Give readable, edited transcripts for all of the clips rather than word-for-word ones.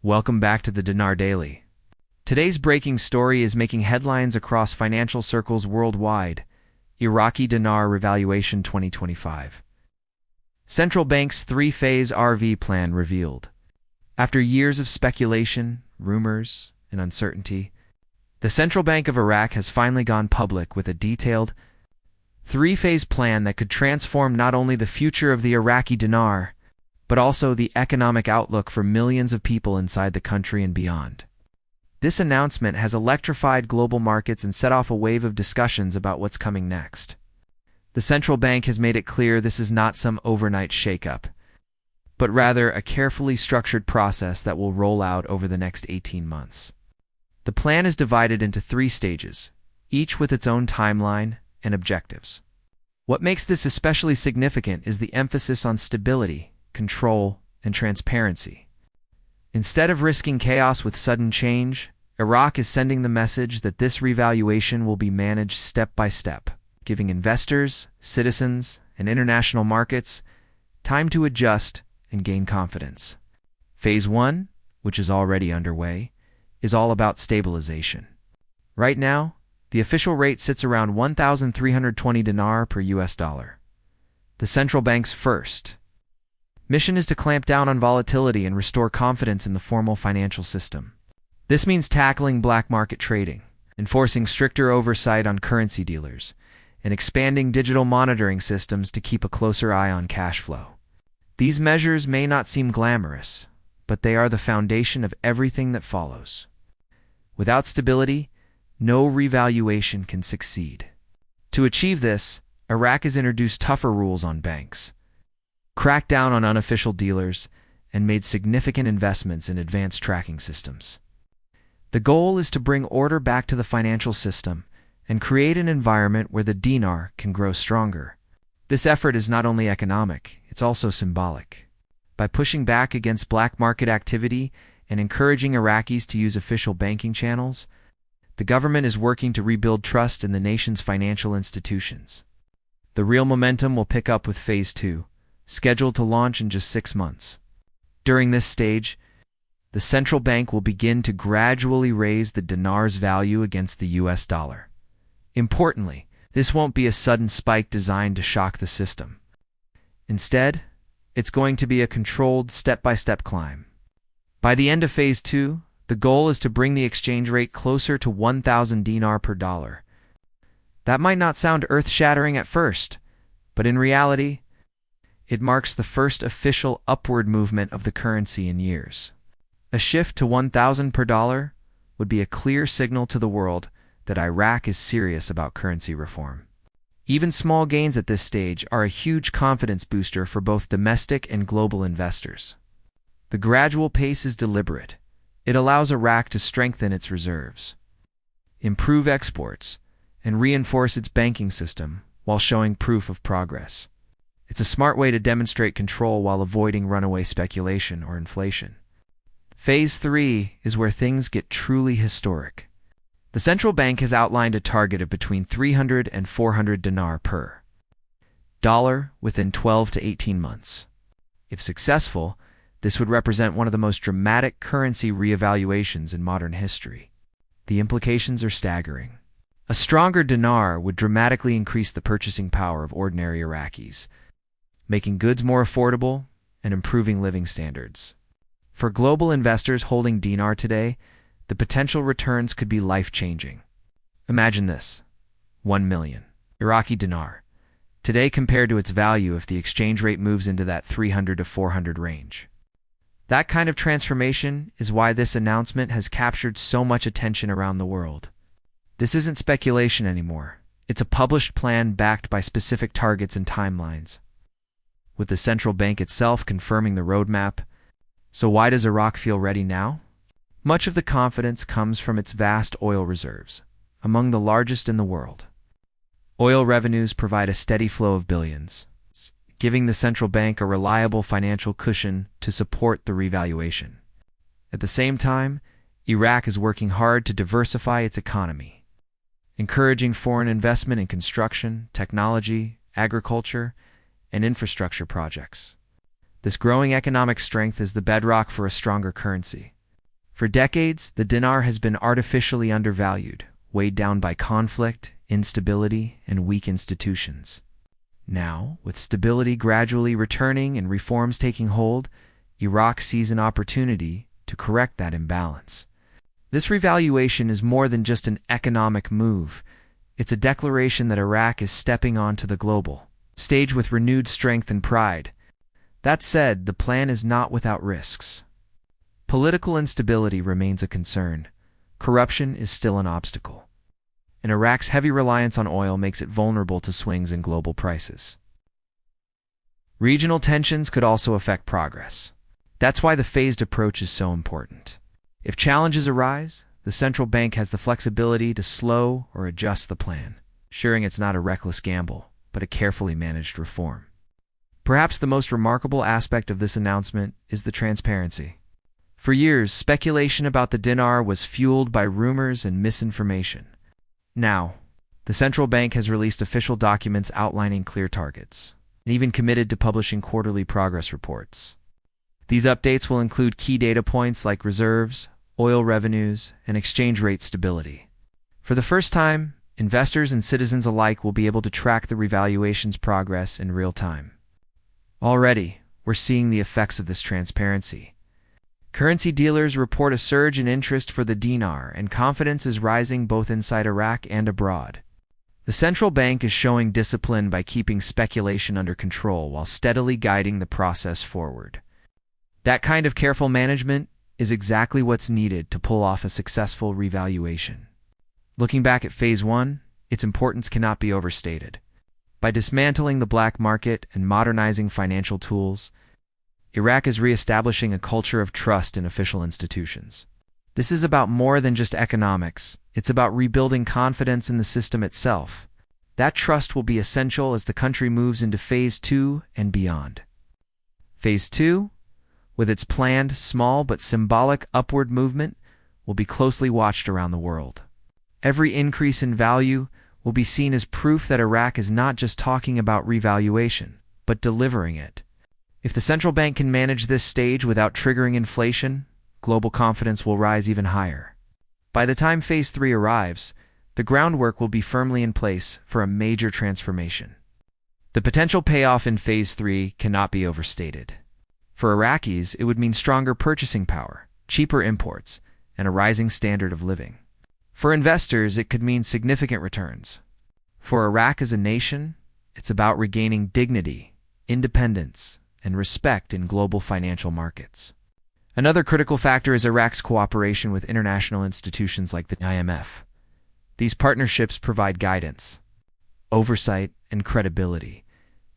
Welcome back to the Dinar Daily. Today's breaking story is making headlines across financial circles worldwide. Iraqi Dinar Revaluation 2025. Central Bank's three-phase RV plan revealed. After years of speculation, rumors, and uncertainty, the Central Bank of Iraq has finally gone public with a detailed three-phase plan that could transform not only the future of the Iraqi dinar, but also the economic outlook for millions of people inside the country and beyond. This announcement has electrified global markets and set off a wave of discussions about what's coming next. The central bank has made it clear this is not some overnight shakeup, but rather a carefully structured process that will roll out over the next 18 months. The plan is divided into 3 stages, each with its own timeline and objectives. What makes this especially significant is the emphasis on stability, control, and transparency. Instead of risking chaos with sudden change, Iraq is sending the message that this revaluation will be managed step by step, giving investors, citizens, and international markets time to adjust and gain confidence. Phase 1, which is already underway, is all about stabilization. Right now, the official rate sits around 1,320 dinar per US dollar. The central bank's first mission is to clamp down on volatility and restore confidence in the formal financial system. This means tackling black market trading, enforcing stricter oversight on currency dealers, and expanding digital monitoring systems to keep a closer eye on cash flow. These measures may not seem glamorous, but they are the foundation of everything that follows. Without stability, no revaluation can succeed. To achieve this, Iraq has introduced tougher rules on banks, cracked down on unofficial dealers, and made significant investments in advanced tracking systems. The goal is to bring order back to the financial system and create an environment where the dinar can grow stronger. This effort is not only economic, it's also symbolic. By pushing back against black market activity and encouraging Iraqis to use official banking channels, the government is working to rebuild trust in the nation's financial institutions. The real momentum will pick up with Phase 2, scheduled to launch in just 6 months. During this stage, the central bank will begin to gradually raise the dinar's value against the US dollar. Importantly, this won't be a sudden spike designed to shock the system. Instead, it's going to be a controlled step-by-step climb. By the end of Phase 2, the goal is to bring the exchange rate closer to 1,000 dinar per dollar. That might not sound earth-shattering at first, but in reality, it marks the first official upward movement of the currency in years. A shift to 1,000 per dollar would be a clear signal to the world that Iraq is serious about currency reform. Even small gains at this stage are a huge confidence booster for both domestic and global investors. The gradual pace is deliberate. It allows Iraq to strengthen its reserves, improve exports, and reinforce its banking system while showing proof of progress. It's a smart way to demonstrate control while avoiding runaway speculation or inflation. Phase 3 is where things get truly historic. The central bank has outlined a target of between 300 and 400 dinar per dollar within 12 to 18 months. If successful, this would represent one of the most dramatic currency reevaluations in modern history. The implications are staggering. A stronger dinar would dramatically increase the purchasing power of ordinary Iraqis, making goods more affordable and improving living standards. For global investors holding dinar today, the potential returns could be life-changing. Imagine this: 1 million Iraqi dinar today compared to its value if the exchange rate moves into that 300 to 400 range. That kind of transformation is why this announcement has captured so much attention around the world. This isn't speculation anymore. It's a published plan backed by specific targets and timelines, with the central bank itself confirming the roadmap. So why does Iraq feel ready now? Much of the confidence comes from its vast oil reserves, among the largest in the world. Oil revenues provide a steady flow of billions, giving the central bank a reliable financial cushion to support the revaluation. At the same time, Iraq is working hard to diversify its economy, encouraging foreign investment in construction, technology, agriculture, and infrastructure projects. This growing economic strength is the bedrock for a stronger currency. For decades, the dinar has been artificially undervalued, weighed down by conflict, instability, and weak institutions. Now, with stability gradually returning and reforms taking hold, Iraq sees an opportunity to correct that imbalance. This revaluation is more than just an economic move. It's a declaration that Iraq is stepping onto the global stage with renewed strength and pride. That said, the plan is not without risks. Political instability remains a concern. Corruption is still an obstacle. And Iraq's heavy reliance on oil makes it vulnerable to swings in global prices. Regional tensions could also affect progress. That's why the phased approach is so important. If challenges arise, the central bank has the flexibility to slow or adjust the plan, ensuring it's not a reckless gamble, but a carefully managed reform. Perhaps the most remarkable aspect of this announcement is the transparency. For years, speculation about the dinar was fueled by rumors and misinformation. Now, the central bank has released official documents outlining clear targets, and even committed to publishing quarterly progress reports. These updates will include key data points like reserves, oil revenues, and exchange rate stability. For the first time, investors and citizens alike will be able to track the revaluation's progress in real time. Already, we're seeing the effects of this transparency. Currency dealers report a surge in interest for the dinar, and confidence is rising both inside Iraq and abroad. The central bank is showing discipline by keeping speculation under control while steadily guiding the process forward. That kind of careful management is exactly what's needed to pull off a successful revaluation. Looking back at Phase 1, its importance cannot be overstated. By dismantling the black market and modernizing financial tools, Iraq is reestablishing a culture of trust in official institutions. This is about more than just economics. It's about rebuilding confidence in the system itself. That trust will be essential as the country moves into Phase 2 and beyond. Phase 2, with its planned, small but symbolic upward movement, will be closely watched around the world. Every increase in value will be seen as proof that Iraq is not just talking about revaluation, but delivering it. If the central bank can manage this stage without triggering inflation, global confidence will rise even higher. By the time Phase 3 arrives, the groundwork will be firmly in place for a major transformation. The potential payoff in Phase 3 cannot be overstated. For Iraqis, it would mean stronger purchasing power, cheaper imports, and a rising standard of living. For investors, it could mean significant returns. For Iraq as a nation, it's about regaining dignity, independence, and respect in global financial markets. Another critical factor is Iraq's cooperation with international institutions like the IMF. These partnerships provide guidance, oversight, and credibility,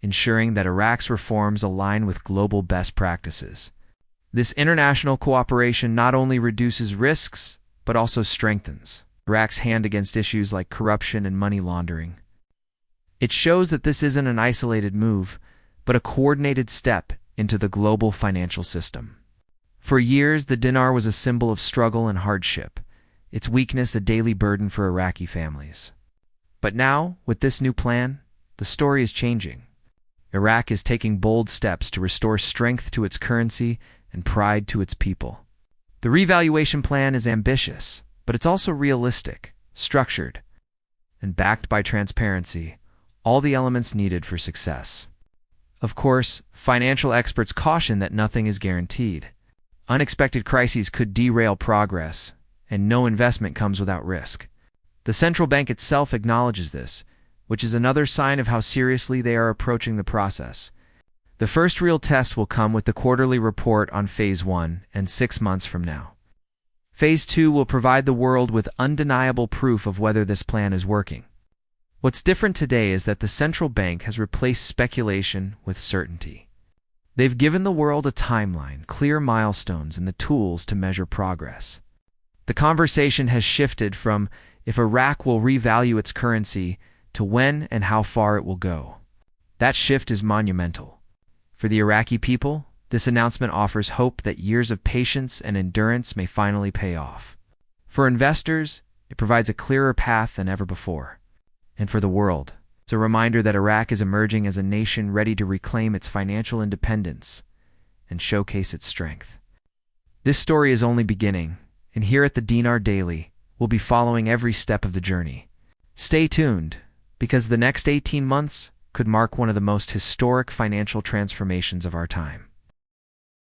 ensuring that Iraq's reforms align with global best practices. This international cooperation not only reduces risks, but also strengthens Iraq's hand against issues like corruption and money laundering. It shows that this isn't an isolated move, but a coordinated step into the global financial system. For years, the dinar was a symbol of struggle and hardship, its weakness a daily burden for Iraqi families. But now, with this new plan, the story is changing. Iraq is taking bold steps to restore strength to its currency and pride to its people. The revaluation plan is ambitious, but it's also realistic, structured, and backed by transparency, all the elements needed for success. Of course, financial experts caution that nothing is guaranteed. Unexpected crises could derail progress, and no investment comes without risk. The central bank itself acknowledges this, which is another sign of how seriously they are approaching the process. The first real test will come with the quarterly report on Phase 1 and 6 months from now. Phase 2 will provide the world with undeniable proof of whether this plan is working. What's different today is that the central bank has replaced speculation with certainty. They've given the world a timeline, clear milestones, and the tools to measure progress. The conversation has shifted from if Iraq will revalue its currency to when and how far it will go. That shift is monumental. For the Iraqi people, this announcement offers hope that years of patience and endurance may finally pay off. For investors, it provides a clearer path than ever before. And for the world, it's a reminder that Iraq is emerging as a nation ready to reclaim its financial independence and showcase its strength. This story is only beginning, and here at the Dinar Daily, we'll be following every step of the journey. Stay tuned, because the next 18 months could mark one of the most historic financial transformations of our time.